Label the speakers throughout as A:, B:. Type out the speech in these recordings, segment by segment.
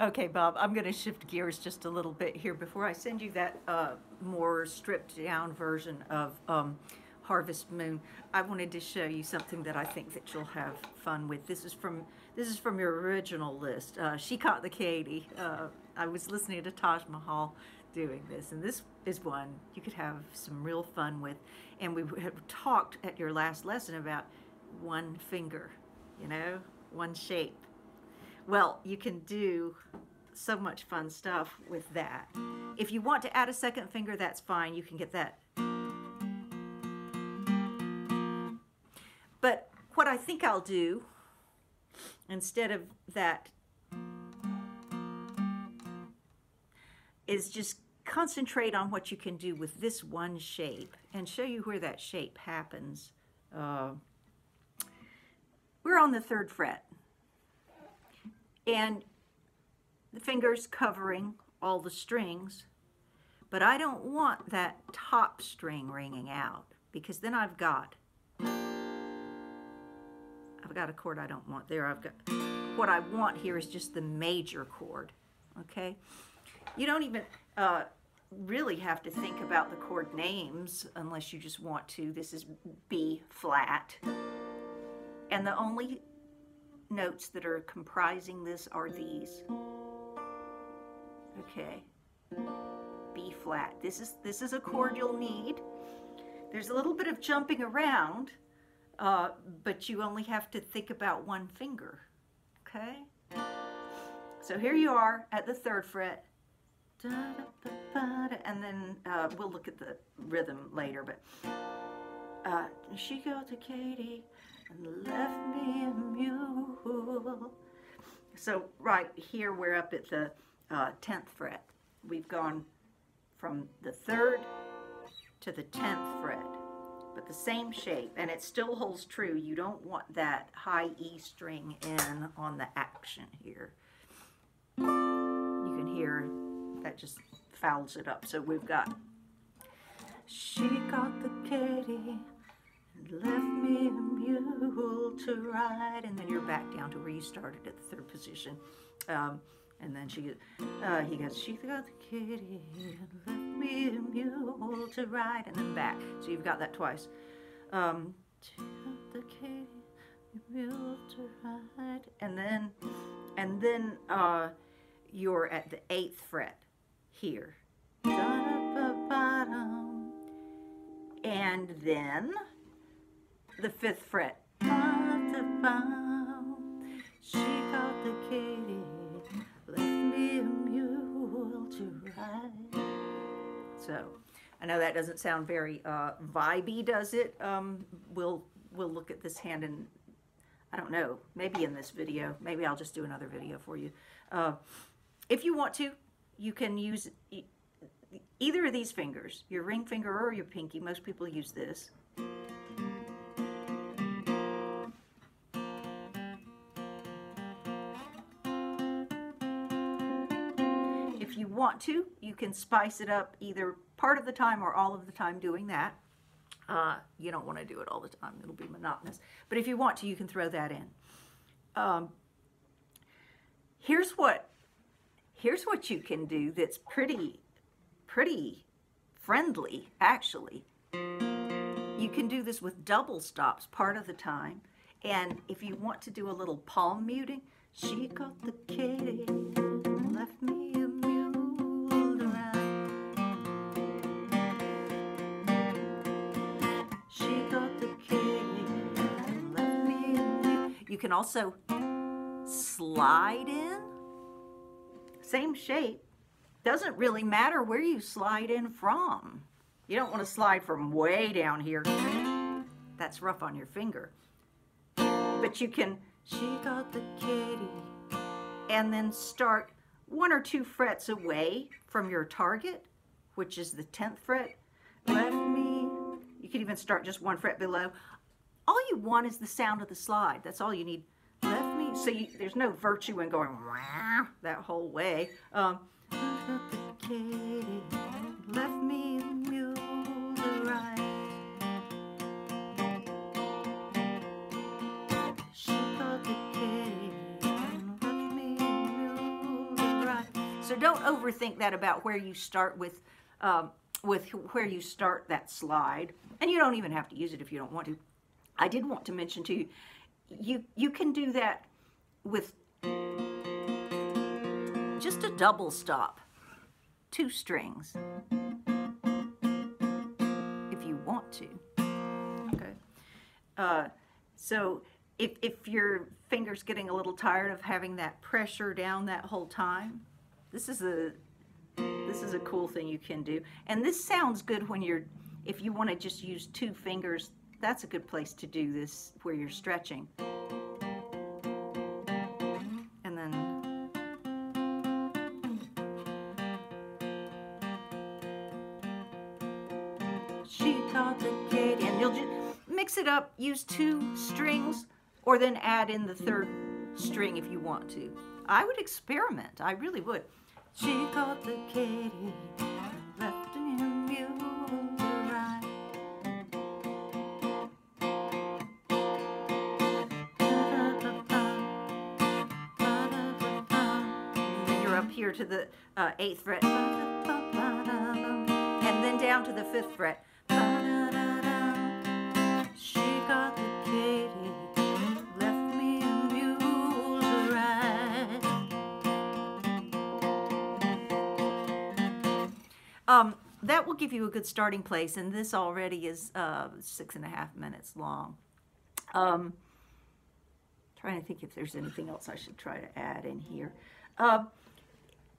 A: Okay, Bob, I'm going to shift gears just a little bit here before I send you that more stripped down version of Harvest Moon. I wanted to show you something that I think that you'll have fun with. This is from your original list. She Caught the Katy. I was listening to Taj Mahal doing this, and this is one you could have some real fun with. And we have talked at your last lesson about one finger, one shape. Well, you can do so much fun stuff with that. If you want to add a second finger, that's fine. You can get that. But what I think I'll do, instead of that, is just concentrate on what you can do with this one shape and show you where that shape happens. We're on the 3rd fret. And the fingers covering all the strings, but I don't want that top string ringing out, because then I've got a chord I don't want there. What I want here is just the major chord, okay? You don't even really have to think about the chord names unless you just want to. This is B flat, and the only notes that are comprising this are these. Okay, B flat. This is a chord you'll need. There's a little bit of jumping around, but you only have to think about one finger. Okay, so here you are at the 3rd fret, and then we'll look at the rhythm later. But she got to Katy and left me a mule. So right here we're up at the 10th fret. We've gone from the 3rd to the 10th fret, but the same shape, and it still holds true. You don't want that high E string in on the action here. You can hear that just fouls it up. So we've got, she got the Katy and left me a mule to ride, and then you're back down to where you started at the 3rd position. And then he goes, she got the Katy and left me a mule to ride, and then back. So you've got that twice. She got the Katy, a mule to ride, and then you're at the 8th fret here. And then the 5th fret. She got the Katy, left me a mule to ride. So I know that doesn't sound very vibey, does it? We'll look at this hand, and I don't know, maybe in this video. Maybe I'll just do another video for you. If you want to, you can use either of these fingers, your ring finger or your pinky. Most people use this. If you want to, you can spice it up either part of the time or all of the time doing that. You don't want to do it all the time. It'll be monotonous. But if you want to, you can throw that in. Here's what you can do that's pretty friendly, actually. You can do this with double stops part of the time. And if you want to do a little palm muting, she got the Katy, left me a mule to ride. She got the Katy, left me a mule. You can also slide in. Same shape. Doesn't really matter where you slide in from. You don't want to slide from way down here. That's rough on your finger. But you can, she got the Katy, and then start 1 or 2 frets away from your target, which is the 10th fret. Left me. You can even start just 1 fret below. All you want is the sound of the slide. That's all you need. Left me. So there's no virtue in going wah that whole way. Katy, left me a mule to ride. She got the Katy, left me a mule to So don't overthink that about where you start with where you start that slide. And you don't even have to use it if you don't want to. I did want to mention to you, you can do that with just a double stop, 2 strings, if you want to. Okay. So if your finger's getting a little tired of having that pressure down that whole time, this is a cool thing you can do. And this sounds good when if you want to just use 2 fingers, that's a good place to do this where you're stretching. And then she called the Katy, and you'll just mix it up, use 2 strings, or then add in the 3rd string if you want to. I would experiment, I really would. She called the Katy, left in mule to ride. And then you're up here to the 8th fret, and then down to the 5th fret. She got the Katy, left me a mule to ride. That will give you a good starting place, and this already is 6.5 minutes long. Trying to think if there's anything else I should try to add in here.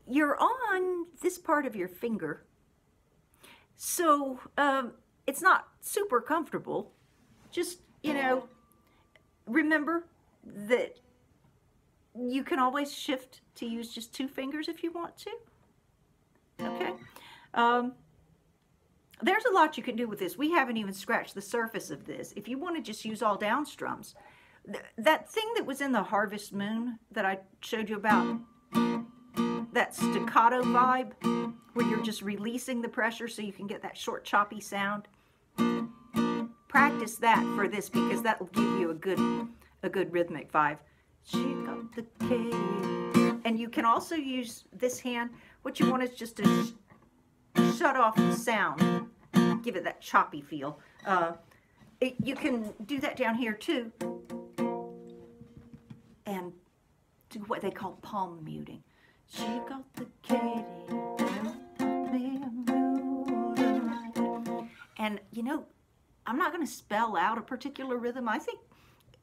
A: You're on this part of your finger, so it's not super comfortable. Just, you know, remember that you can always shift to use just 2 fingers if you want to. Okay. There's a lot you can do with this. We haven't even scratched the surface of this. If you want to just use all down strums, that thing that was in the Harvest Moon that I showed you about, that staccato vibe where you're just releasing the pressure so you can get that short choppy sound, practice that for this, because that will give you a good rhythmic vibe. She got the Katy. And you can also use this hand. What you want is just to shut off the sound, give it that choppy feel. You can do that down here too, and do what they call palm muting. She got the Katy, and you know, I'm not going to spell out a particular rhythm. I think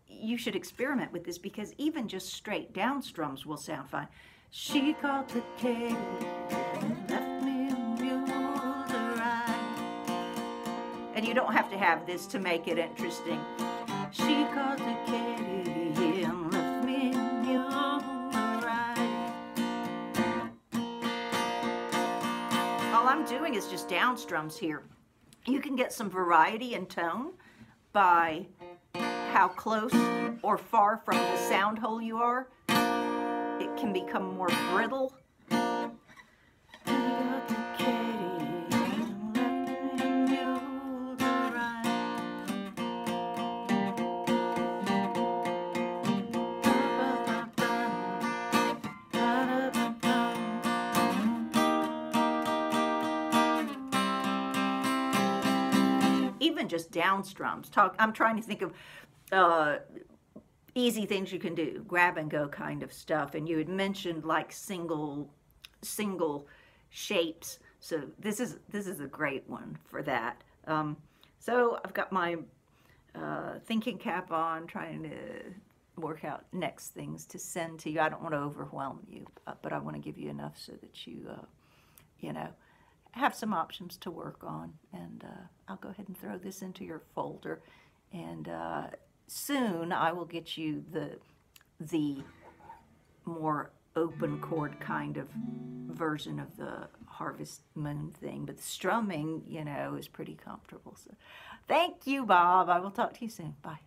A: you should experiment with this, because even just straight down strums will sound fine. She called the Katy, left me a mule to ride. And you don't have to have this to make it interesting. She called the Katy and left me a mule to ride. All I'm doing is just down strums here. You can get some variety in tone by how close or far from the sound hole you are. It can become more brittle. Even just down strums. I'm trying to think of easy things you can do, grab and go kind of stuff. And you had mentioned like single shapes. So this is a great one for that. So I've got my thinking cap on, trying to work out next things to send to you. I don't want to overwhelm you, but I want to give you enough so that you, you know, have some options to work on. And I'll go ahead and throw this into your folder. And soon I will get you the more open chord kind of version of the Harvest Moon thing. But the strumming, you know, is pretty comfortable. So thank you, Bob. I will talk to you soon. Bye.